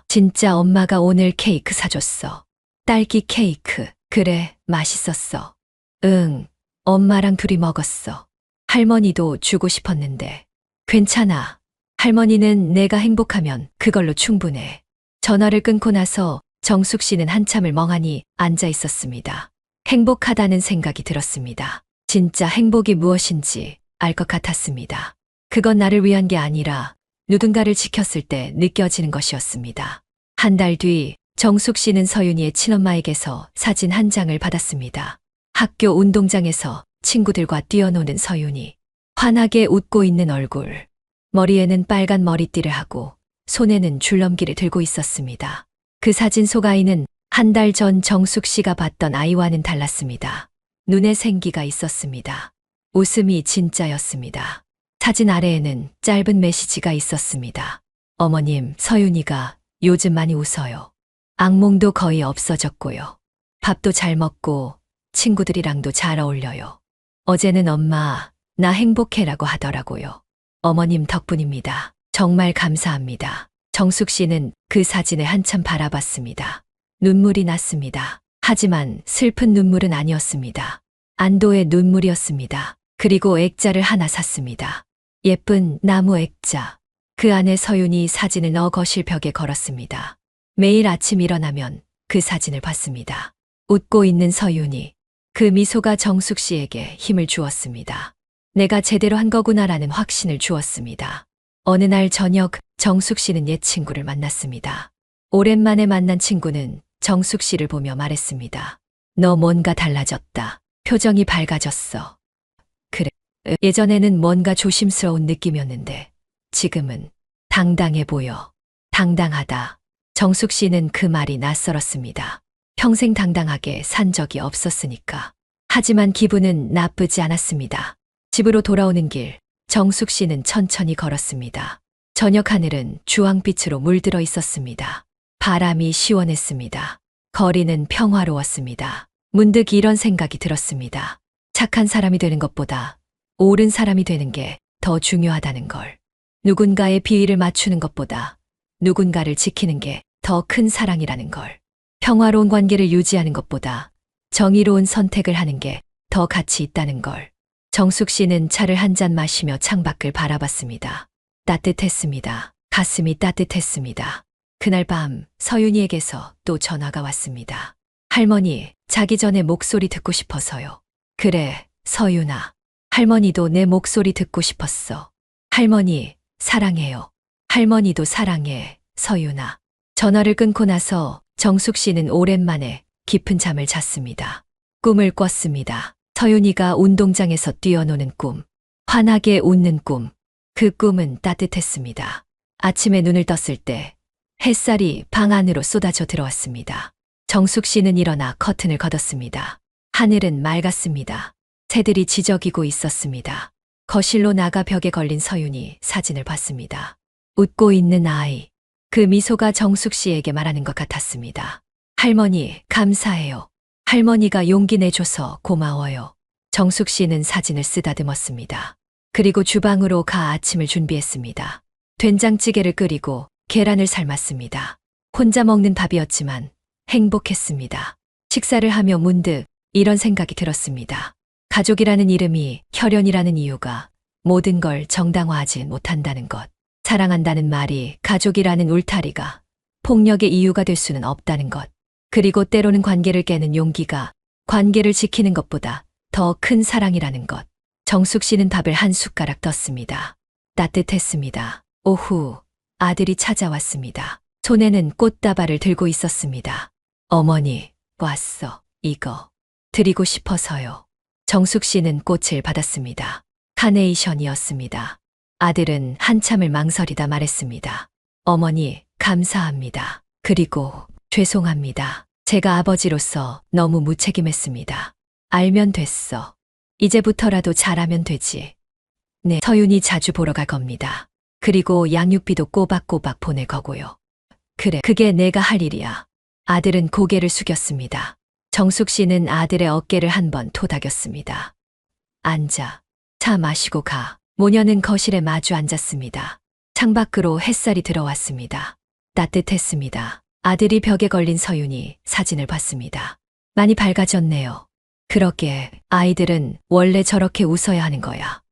진짜 엄마가 오늘 케이크 사줬어. 딸기 케이크. 그래, 맛있었어. 응. 엄마랑 둘이 먹었어. 할머니도 주고 싶었는데. 괜찮아. 할머니는 내가 행복하면 그걸로 충분해. 전화를 끊고 나서 정숙 씨는 한참을 멍하니 앉아 있었습니다. 행복하다는 생각이 들었습니다. 진짜 행복이 무엇인지 알 것 같았습니다. 그건 나를 위한 게 아니라 누군가를 지켰을 때 느껴지는 것이었습니다. 한 달 뒤 정숙 씨는 서윤이의 친엄마에게서 사진 한 장을 받았습니다. 학교 운동장에서 친구들과 뛰어노는 서윤이. 환하게 웃고 있는 얼굴. 머리에는 빨간 머리띠를 하고 손에는 줄넘기를 들고 있었습니다. 그 사진 속 아이는 한 달 전 정숙 씨가 봤던 아이와는 달랐습니다. 눈에 생기가 있었습니다. 웃음이 진짜였습니다. 사진 아래에는 짧은 메시지가 있었습니다. 어머님, 서윤이가 요즘 많이 웃어요. 악몽도 거의 없어졌고요. 밥도 잘 먹고 친구들이랑도 잘 어울려요. 어제는 엄마, 나 행복해라고 하더라고요. 어머님 덕분입니다. 정말 감사합니다. 정숙 씨는 그 사진을 한참 바라봤습니다. 눈물이 났습니다. 하지만 슬픈 눈물은 아니었습니다. 안도의 눈물이었습니다. 그리고 액자를 하나 샀습니다. 예쁜 나무 액자. 그 안에 서윤이 사진을 넣어 거실 벽에 걸었습니다. 매일 아침 일어나면 그 사진을 봤습니다. 웃고 있는 서윤이. 그 미소가 정숙 씨에게 힘을 주었습니다. 내가 제대로 한 거구나라는 확신을 주었습니다. 어느 날 저녁 정숙 씨는 옛 친구를 만났습니다. 오랜만에 만난 친구는 정숙 씨를 보며 말했습니다. 너 뭔가 달라졌다. 표정이 밝아졌어. 그래. 예전에는 뭔가 조심스러운 느낌이었는데 지금은 당당해 보여. 당당하다. 정숙 씨는 그 말이 낯설었습니다. 평생 당당하게 산 적이 없었으니까. 하지만 기분은 나쁘지 않았습니다. 집으로 돌아오는 길, 정숙 씨는 천천히 걸었습니다. 저녁 하늘은 주황빛으로 물들어 있었습니다. 바람이 시원했습니다. 거리는 평화로웠습니다. 문득 이런 생각이 들었습니다. 착한 사람이 되는 것보다 옳은 사람이 되는 게 더 중요하다는 걸. 누군가의 비위를 맞추는 것보다 누군가를 지키는 게 더 큰 사랑이라는 걸. 평화로운 관계를 유지하는 것보다 정의로운 선택을 하는 게 더 가치 있다는 걸. 정숙 씨는 차를 한 잔 마시며 창밖을 바라봤습니다. 따뜻했습니다. 가슴이 따뜻했습니다. 그날 밤 서윤이에게서 또 전화가 왔습니다. 할머니, 자기 전에 목소리 듣고 싶어서요. 그래, 서윤아. 할머니도 내 목소리 듣고 싶었어. 할머니, 사랑해요. 할머니도 사랑해, 서윤아. 전화를 끊고 나서 정숙 씨는 오랜만에 깊은 잠을 잤습니다. 꿈을 꿨습니다. 서윤이가 운동장에서 뛰어노는 꿈. 환하게 웃는 꿈. 그 꿈은 따뜻했습니다. 아침에 눈을 떴을 때 햇살이 방 안으로 쏟아져 들어왔습니다. 정숙 씨는 일어나 커튼을 걷었습니다. 하늘은 맑았습니다. 새들이 지저귀고 있었습니다. 거실로 나가 벽에 걸린 서윤이 사진을 봤습니다. 웃고 있는 아이. 그 미소가 정숙 씨에게 말하는 것 같았습니다. 할머니, 감사해요. 할머니가 용기 내줘서 고마워요. 정숙 씨는 사진을 쓰다듬었습니다. 그리고 주방으로 가 아침을 준비했습니다. 된장찌개를 끓이고 계란을 삶았습니다. 혼자 먹는 밥이었지만 행복했습니다. 식사를 하며 문득 이런 생각이 들었습니다. 가족이라는 이름이 혈연이라는 이유가 모든 걸 정당화하지 못한다는 것. 사랑한다는 말이 가족이라는 울타리가 폭력의 이유가 될 수는 없다는 것. 그리고 때로는 관계를 깨는 용기가 관계를 지키는 것보다 더 큰 사랑이라는 것. 정숙 씨는 밥을 한 숟가락 떴습니다. 따뜻했습니다. 오후 아들이 찾아왔습니다. 손에는 꽃다발을 들고 있었습니다. 어머니, 왔어. 이거 드리고 싶어서요. 정숙 씨는 꽃을 받았습니다. 카네이션이었습니다. 아들은 한참을 망설이다 말했습니다. 어머니, 감사합니다. 그리고 죄송합니다. 제가 아버지로서 너무 무책임했습니다. 알면 됐어. 이제부터라도 잘하면 되지. 네, 서윤이 자주 보러 갈 겁니다. 그리고 양육비도 꼬박꼬박 보낼 거고요. 그래, 그게 내가 할 일이야. 아들은 고개를 숙였습니다. 정숙 씨는 아들의 어깨를 한번 토닥였습니다. 앉아. 차 마시고 가. 모녀는 거실에 마주 앉았습니다. 창밖으로 햇살이 들어왔습니다. 따뜻했습니다. 아들이 벽에 걸린 서윤이 사진을 봤습니다. 많이 밝아졌네요. 그러게 아이들은 원래 저렇게 웃어야 하는 거야.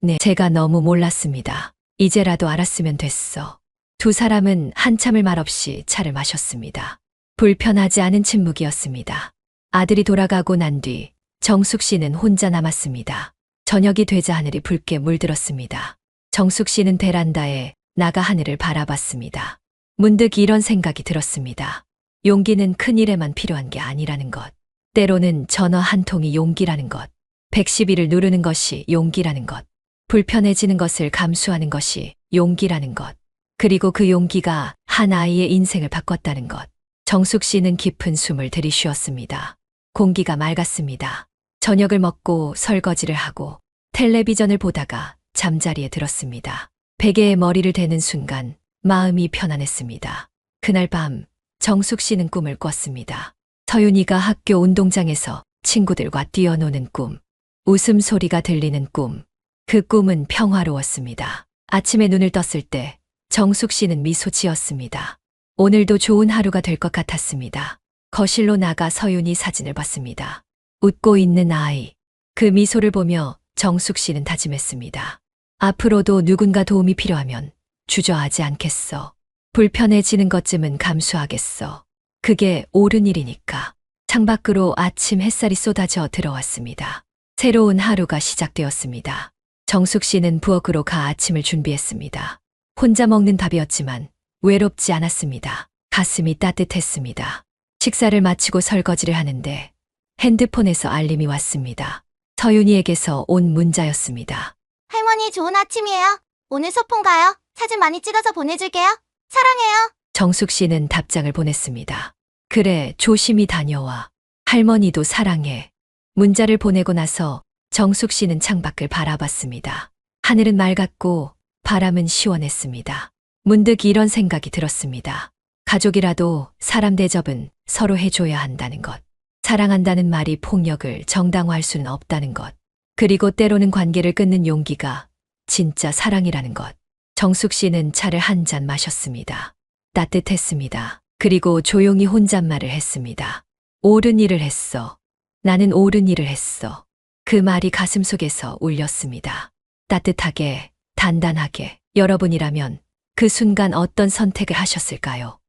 네, 제가 너무 몰랐습니다. 이제라도 알았으면 됐어. 두 사람은 한참을 말없이 차를 마셨습니다. 불편하지 않은 침묵이었습니다. 아들이 돌아가고 난 뒤 정숙 씨는 혼자 남았습니다. 저녁이 되자 하늘이 붉게 물들었습니다. 정숙 씨는 베란다에 나가 하늘을 바라봤습니다. 문득 이런 생각이 들었습니다. 용기는 큰 일에만 필요한 게 아니라는 것. 때로는 전화 한 통이 용기라는 것. 112를 누르는 것이 용기라는 것. 불편해지는 것을 감수하는 것이 용기라는 것. 그리고 그 용기가 한 아이의 인생을 바꿨다는 것. 정숙 씨는 깊은 숨을 들이쉬었습니다. 공기가 맑았습니다. 저녁을 먹고 설거지를 하고 텔레비전을 보다가 잠자리에 들었습니다. 베개에 머리를 대는 순간 마음이 편안했습니다. 그날 밤 정숙 씨는 꿈을 꿨습니다. 서윤이가 학교 운동장에서 친구들과 뛰어노는 꿈, 웃음소리가 들리는 꿈. 그 꿈은 평화로웠습니다. 아침에 눈을 떴을 때 정숙 씨는 미소 지었습니다. 오늘도 좋은 하루가 될 것 같았습니다. 거실로 나가 서윤이 사진을 봤습니다. 웃고 있는 아이. 그 미소를 보며 정숙 씨는 다짐했습니다. 앞으로도 누군가 도움이 필요하면 주저하지 않겠어. 불편해지는 것쯤은 감수하겠어. 그게 옳은 일이니까. 창밖으로 아침 햇살이 쏟아져 들어왔습니다. 새로운 하루가 시작되었습니다. 정숙 씨는 부엌으로 가 아침을 준비했습니다. 혼자 먹는 밥이었지만 외롭지 않았습니다. 가슴이 따뜻했습니다. 식사를 마치고 설거지를 하는데 핸드폰에서 알림이 왔습니다. 서윤이에게서 온 문자였습니다. 할머니 좋은 아침이에요. 오늘 소풍 가요. 사진 많이 찍어서 보내줄게요. 사랑해요. 정숙 씨는 답장을 보냈습니다. 그래, 조심히 다녀와. 할머니도 사랑해. 문자를 보내고 나서 정숙 씨는 창밖을 바라봤습니다. 하늘은 맑았고 바람은 시원했습니다. 문득 이런 생각이 들었습니다. 가족이라도 사람 대접은 서로 해줘야 한다는 것. 사랑한다는 말이 폭력을 정당화할 수는 없다는 것. 그리고 때로는 관계를 끊는 용기가 진짜 사랑이라는 것. 정숙 씨는 차를 한 잔 마셨습니다. 따뜻했습니다. 그리고 조용히 혼잣말을 했습니다. 옳은 일을 했어. 나는 옳은 일을 했어. 그 말이 가슴속에서 울렸습니다. 따뜻하게, 단단하게. 여러분이라면 그 순간 어떤 선택을 하셨을까요?